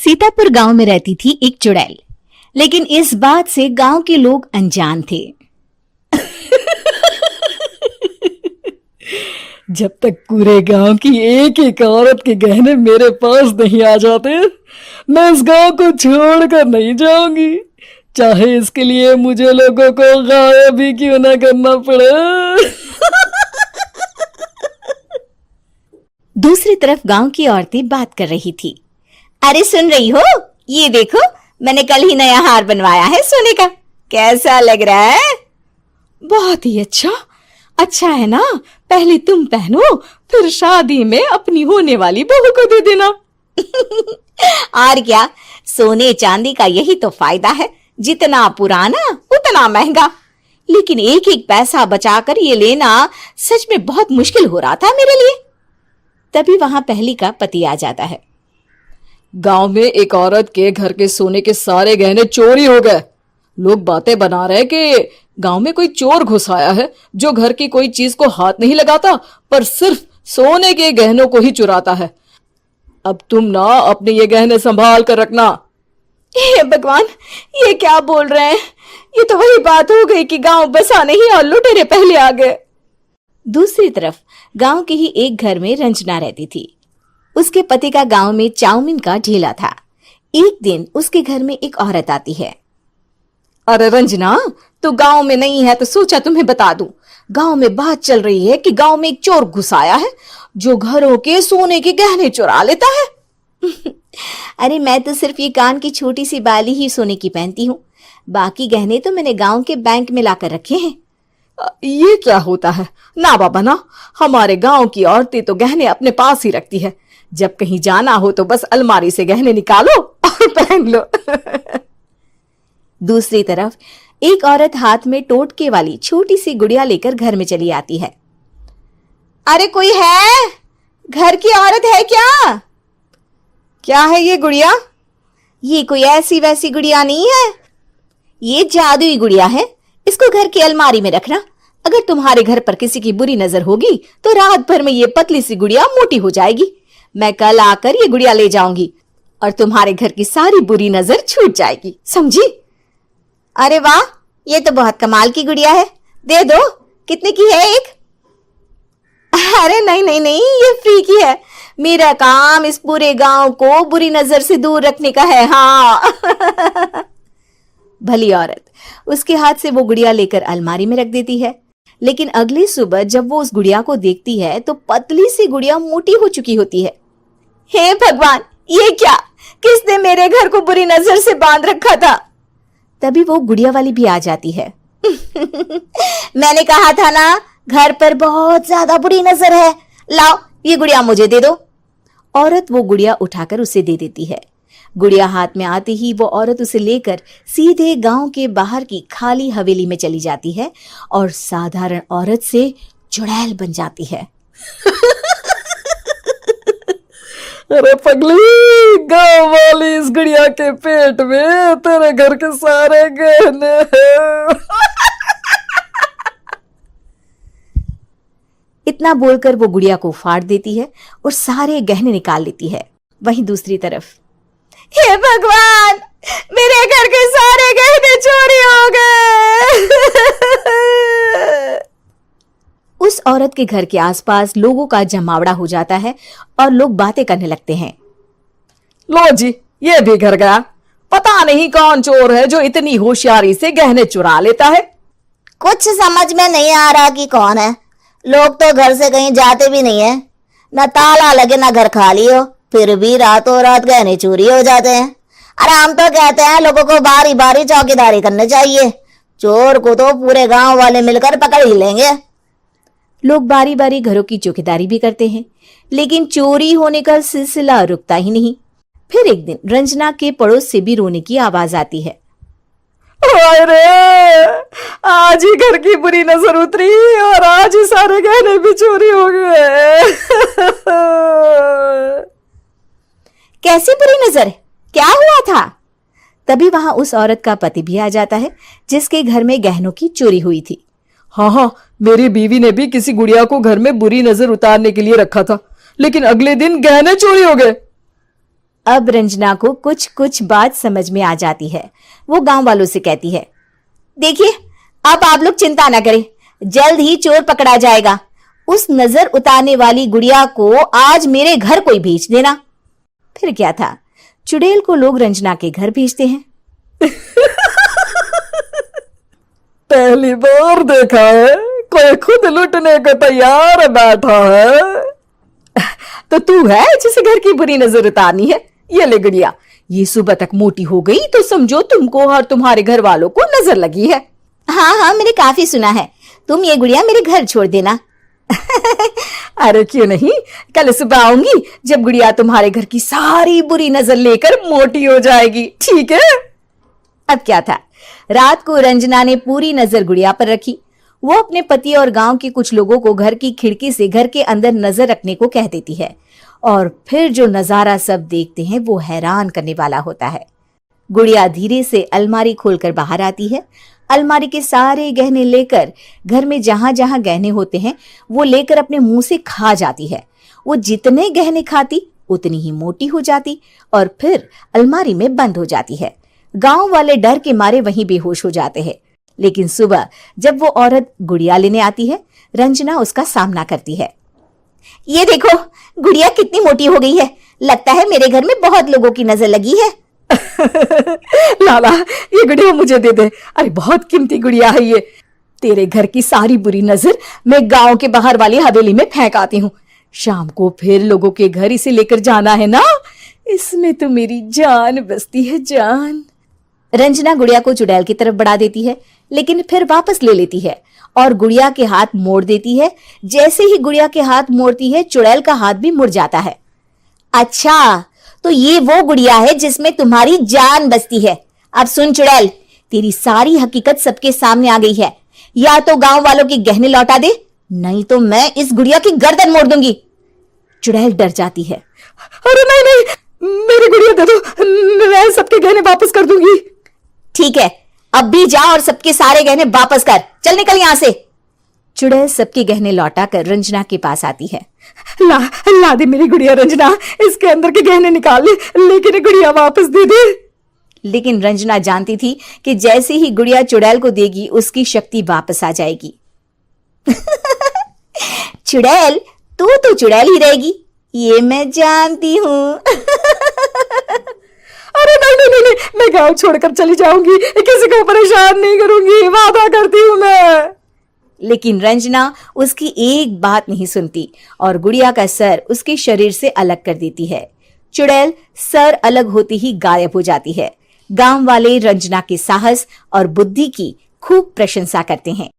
सीतापुर गांव में रहती थी एक चुड़ैल, लेकिन इस बात से गांव के लोग अनजान थे। जब तक पूरे गांव की एक एक औरत के गहने मेरे पास नहीं आ जाते, मैं इस गांव को छोड़कर नहीं जाऊंगी, चाहे इसके लिए मुझे लोगों को गायब भी क्यों ना करना पड़े। दूसरी तरफ गांव की औरतें बात कर रही थी। अरे सुन रही हो, ये देखो, मैंने कल ही नया हार बनवाया है सोने का, कैसा लग रहा है? बहुत ही अच्छा। अच्छा है ना, पहले तुम पहनो, फिर शादी में अपनी होने वाली बहू को दे देना। और क्या, सोने चांदी का यही तो फायदा है, जितना पुराना उतना महंगा। लेकिन एक एक पैसा बचाकर ये लेना सच में बहुत मुश्किल हो रहा था मेरे लिए। तभी वहां पहली का पति आ जाता है। गांव में एक औरत के घर के सोने के सारे गहने चोरी हो गए। लोग बातें बना रहे कि गांव में कोई चोर घुस आया है जो घर की कोई चीज को हाथ नहीं लगाता, पर सिर्फ सोने के गहनों को ही चुराता है। अब तुम ना अपने ये गहने संभाल कर रखना। हे भगवान, ये क्या बोल रहे हैं? ये तो वही बात हो गई कि गांव बसा नहीं और लुटेरे पहले आ गए। दूसरी तरफ गांव के ही एक घर में रंजना रहती थी। उसके पति का गांव में चाउमीन का ठेला था। एक दिन उसके घर में एक औरत आती है। अरे रंजना, तू गांव में नहीं है तो सोचा तुम्हें बता दूं। गांव में बात चल रही है कि गांव में एक चोर घुस आया है जो घरों के सोने के गहने चुरा लेता है। अरे मैं तो सिर्फ ये कान की छोटी सी बाली ही सोने की पहनती हूँ, बाकी गहने तो मैंने गांव के बैंक में लाकर रखे हैं। ये क्या होता है? ना बाबा ना, हमारे गांव की औरतें तो गहने अपने पास ही रखती है। जब कहीं जाना हो तो बस अलमारी से गहने निकालो और पहन लो। दूसरी तरफ एक औरत हाथ में टोटके वाली छोटी सी गुड़िया लेकर घर में चली आती है। अरे कोई है? घर की औरत है क्या? क्या है ये गुड़िया? ये कोई ऐसी वैसी गुड़िया नहीं है, ये जादुई गुड़िया है। इसको घर की अलमारी में रखना। अगर तुम्हारे घर पर किसी की बुरी नजर होगी तो रात भर में ये पतली सी गुड़िया मोटी हो जाएगी। मैं कल आकर ये गुड़िया ले जाऊंगी और तुम्हारे घर की सारी बुरी नजर छूट जाएगी, समझी? अरे वाह, ये तो बहुत कमाल की गुड़िया है, दे दो। कितने की है एक? अरे नहीं नहीं नहीं, ये फ्री की है। मेरा काम इस पूरे गांव को बुरी नजर से दूर रखने का है। हाँ। भली औरत उसके हाथ से वो गुड़िया लेकर अलमारी में रख देती है। लेकिन अगली सुबह जब वो उस गुड़िया को देखती है तो पतली सी गुड़िया मोटी हो चुकी होती है। हे भगवान, ये क्या? किसने मेरे घर को बुरी नजर से बांध रखा था? तभी वो गुड़िया वाली भी आ जाती है। मैंने कहा था ना, घर पर बहुत ज्यादा बुरी नजर है। लाओ, ये गुड़िया मुझे दे दो। औरत वो गुड़िया उठाकर उसे दे देती है। गुड़िया हाथ में आते ही वो औरत उसे लेकर सीधे गांव के बाहर की खाली हवेली में चली जाती है और साधारण औरत से चुड़ैल बन जाती है। अरे पगली, गांव वाली इस गुड़िया के पेट में तेरे घर के सारे गहने हैं। इतना बोलकर वो गुड़िया को फाड़ देती है और सारे गहने निकाल लेती है। वहीं दूसरी तरफ, हे भगवान, मेरे घर के सारे गहने चोरी हो गए। उस औरत के घर के आसपास लोगों का जमावड़ा हो जाता है और लोग बातें करने लगते हैं। लो जी, ये भी घर गया। पता नहीं कौन चोर है जो इतनी होशियारी से गहने चुरा लेता है। कुछ समझ में नहीं आ रहा कि कौन है। लोग तो घर से कहीं जाते भी नहीं है, न ताला लगे न घर खाली हो, फिर भी रातों रात गहने चोरी हो जाते हैं। अरे हम तो कहते हैं लोगों को बारी बारी चौकीदारी करनी चाहिए, चोर को तो पूरे गांव वाले मिलकर पकड़ ही लेंगे। लोग बारी बारी घरों की चौकीदारी भी करते हैं, लेकिन चोरी होने का सिलसिला रुकता ही नहीं। फिर एक दिन रंजना के पड़ोस से भी रोने की आवाज आती है। अरे आज ही घर की बुरी नजर उतरी और आज ही सारे गहने भी चोरी हो गए। कैसी बुरी नजर? क्या हुआ था? तभी वहां उस औरत का पति भी आ जाता है जिसके घर में गहनों की चोरी हुई थी। हाँ, मेरी बीवी ने भी किसी गुड़िया को घर में बुरी नजर उतारने के लिए रखा था, लेकिन अगले दिन गहने चोरी हो गए। अब रंजना को कुछ कुछ बात समझ में आ जाती है। वो गांव वालों से कहती है, देखिए अब आप लोग चिंता ना करें, जल्द ही चोर पकड़ा जाएगा। उस नजर उतारने वाली गुड़िया को आज मेरे घर कोई भेज देना। फिर क्या था, चुड़ैल को लोग रंजना के घर भेजते हैं। पहली बार देखा है कोई खुद लुटने को तैयार बैठा है। तो तू है जिसे घर की बुरी नजर उतारनी है? ये ले गुड़िया, ये सुबह तक मोटी हो गई तो समझो तुमको और तुम्हारे घर वालों को नजर लगी है। हाँ हाँ, मैंने काफी सुना है। तुम ये गुड़िया मेरे घर छोड़ देना। अरे क्यों नहीं, कल सुबह आऊंगी जब गुड़िया तुम्हारे घर की सारी बुरी नजर लेकर मोटी हो जाएगी, ठीक है? अब क्या था, रात को रंजना ने पूरी नजर गुड़िया पर रखी। वो अपने पति और गांव के कुछ लोगों को घर की खिड़की से घर के अंदर नजर रखने को कह देती है, और फिर जो नजारा सब देखते हैं वो हैरान करने वाला होता है। गुड़िया धीरे से अलमारी खोलकर बाहर आती है। अलमारी के सारे गहने लेकर घर में जहां जहां गहने होते हैं वो लेकर अपने मुंह से खा जाती है। वो जितने गहने खाती उतनी ही मोटी हो जाती और फिर अलमारी में बंद हो जाती है। गांव वाले डर के मारे वहीं बेहोश हो जाते हैं। लेकिन सुबह जब वो औरत गुड़िया लेने आती है, रंजना उसका सामना करती है। ये देखो, गुड़िया कितनी मोटी हो गई है। लगता है मेरे घर में बहुत लोगों की नजर लगी है। लाला, ये गुड़िया मुझे दे दे। अरे बहुत कीमती गुड़िया है ये। तेरे घर की सारी बुरी नजर मैं गांव के बाहर वाली हवेली में फेंक आती हूँ। शाम को फिर लोगों के घर इसे लेकर जाना है ना। इसमें तो मेरी जान बसती है, जान। रंजना गुड़िया को चुड़ैल की तरफ बढ़ा देती है, लेकिन फिर वापस ले लेती है और गुड़िया के हाथ मोड़ देती है। जैसे ही गुड़िया के हाथ मोड़ती है, चुड़ैल का हाथ भी मुड़ जाता है। अच्छा, तो ये वो गुड़िया है जिसमें तुम्हारी जान बसती है। अब सुन चुड़ैल, तेरी सारी हकीकत सबके सामने आ गई है। या तो गांव वालों के गहने लौटा दे, नहीं तो मैं इस गुड़िया की गर्दन मोड़ दूंगी। चुड़ैल डर जाती है। अरे नहीं नहीं, मेरी गुड़िया दे दो, मैं सबके गहने वापस कर दूंगी। ठीक है, अब भी जा और सबके सारे गहने वापस कर। चल निकल यहां से। चुड़ैल सबके गहने लौटाकर रंजना के पास आती है। ला दे मेरी गुड़िया रंजना, इसके अंदर के गहने निकाल ले, लेकिन गुड़िया वापस दे दे। लेकिन रंजना जानती थी कि जैसे ही गुड़िया चुड़ैल को देगी उसकी शक्ति वापस आ जाएगी। चुड़ैल, तू तो चुड़ैल ही रहेगी, ये मैं जानती हूँ। अरे नहीं नहीं नहीं, मैं गांव छोड़कर चली जाऊंगी, किसी को परेशान नहीं करूंगी, वादा करती हूँ मैं। लेकिन रंजना उसकी एक बात नहीं सुनती और गुड़िया का सर उसके शरीर से अलग कर देती है। चुड़ैल सर अलग होती ही गायब हो जाती है। गांव वाले रंजना के साहस और बुद्धि की खूब प्रशंसा करते हैं।